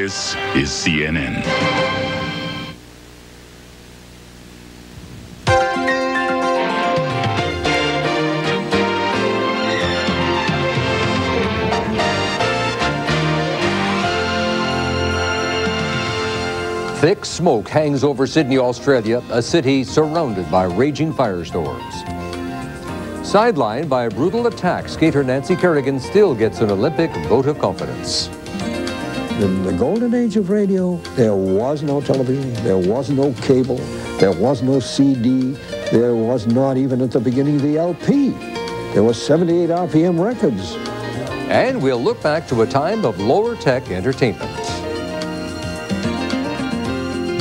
This is CNN. Thick smoke hangs over Sydney, Australia, a city surrounded by raging firestorms. Sidelined by a brutal attack, skater Nancy Kerrigan still gets an Olympic vote of confidence. In the golden age of radio, there was no television, there was no cable, there was no CD, there was not even at the beginning the LP. There was 78 RPM records. And we'll look back to a time of lower tech entertainment.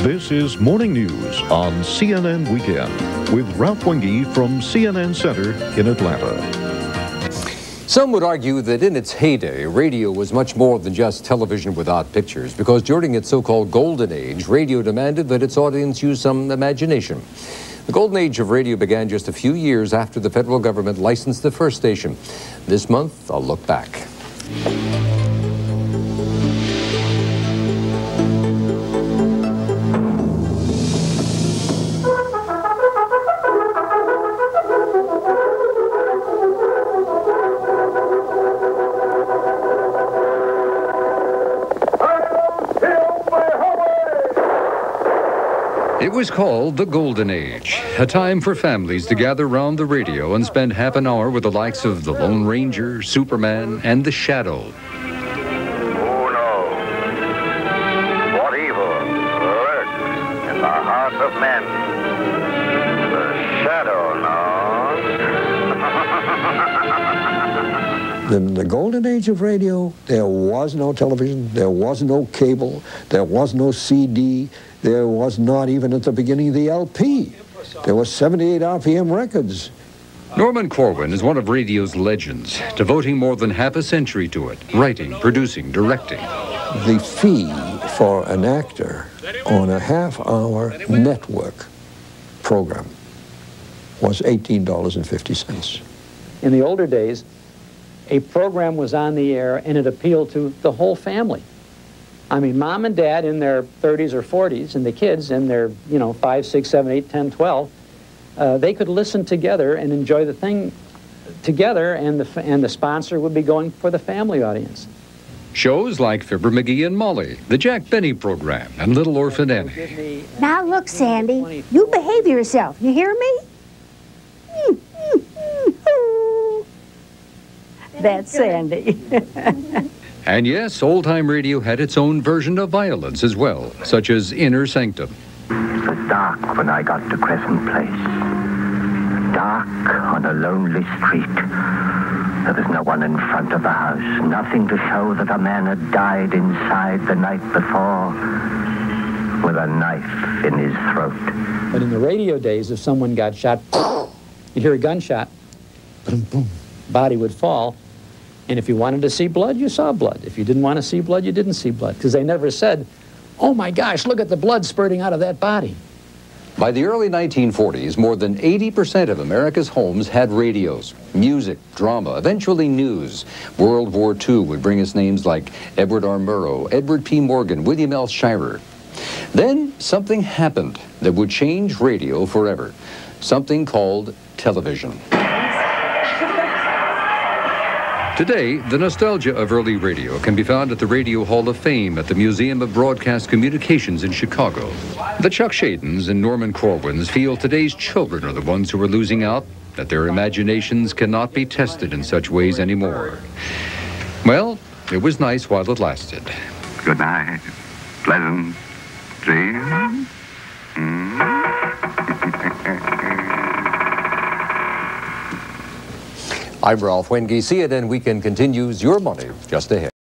This is Morning News on CNN Weekend with Ralph Wenge from CNN Center in Atlanta. Some would argue that in its heyday, radio was much more than just television without pictures, because during its so-called golden age, radio demanded that its audience use some imagination. The golden age of radio began just a few years after the federal government licensed the first station. This month, I'll look back. It was called the Golden Age, a time for families to gather round the radio and spend half an hour with the likes of the Lone Ranger, Superman, and the Shadow. Who knows what evil lurks in the hearts of men? The Shadow knows. In the golden age of radio, there was no television, there was no cable, there was no CD, there was not even at the beginning the LP. There was 78 RPM records. Norman Corwin is one of radio's legends, devoting more than half a century to it, writing, producing, directing. The fee for an actor on a half-hour network program was $18.50. In the older days, a program was on the air and it appealed to the whole family. I mean, mom and dad in their 30s or 40s and the kids in their, 5, 6, 7, 8, 10, 12, they could listen together and enjoy the thing together, and the sponsor would be going for the family audience. Shows like Fibber McGee and Molly, the Jack Benny program, and Little Orphan Annie. Now look, Sandy, you behave yourself. You hear me? That's Sandy. And yes, old-time radio had its own version of violence as well, such as Inner Sanctum. It was dark when I got to Crescent Place. Dark on a lonely street. There was no one in front of the house. Nothing to show that a man had died inside the night before with a knife in his throat. But in the radio days, if someone got shot, you'd hear a gunshot, boom, boom, body would fall. And if you wanted to see blood, you saw blood. If you didn't want to see blood, you didn't see blood. Because they never said, oh my gosh, look at the blood spurting out of that body. By the early 1940s, more than 80% of America's homes had radios. Music, drama, eventually news. World War II would bring us names like Edward R. Murrow, Edward P. Morgan, William L. Shirer. Then something happened that would change radio forever. Something called television. Today, the nostalgia of early radio can be found at the Radio Hall of Fame at the Museum of Broadcast Communications in Chicago. The Chuck Schadens and Norman Corwins feel today's children are the ones who are losing out, that their imaginations cannot be tested in such ways anymore. Well, it was nice while it lasted. Good night. Pleasant dreams. I'm Ralph Wenge. CNN Weekend continues. Your money just ahead.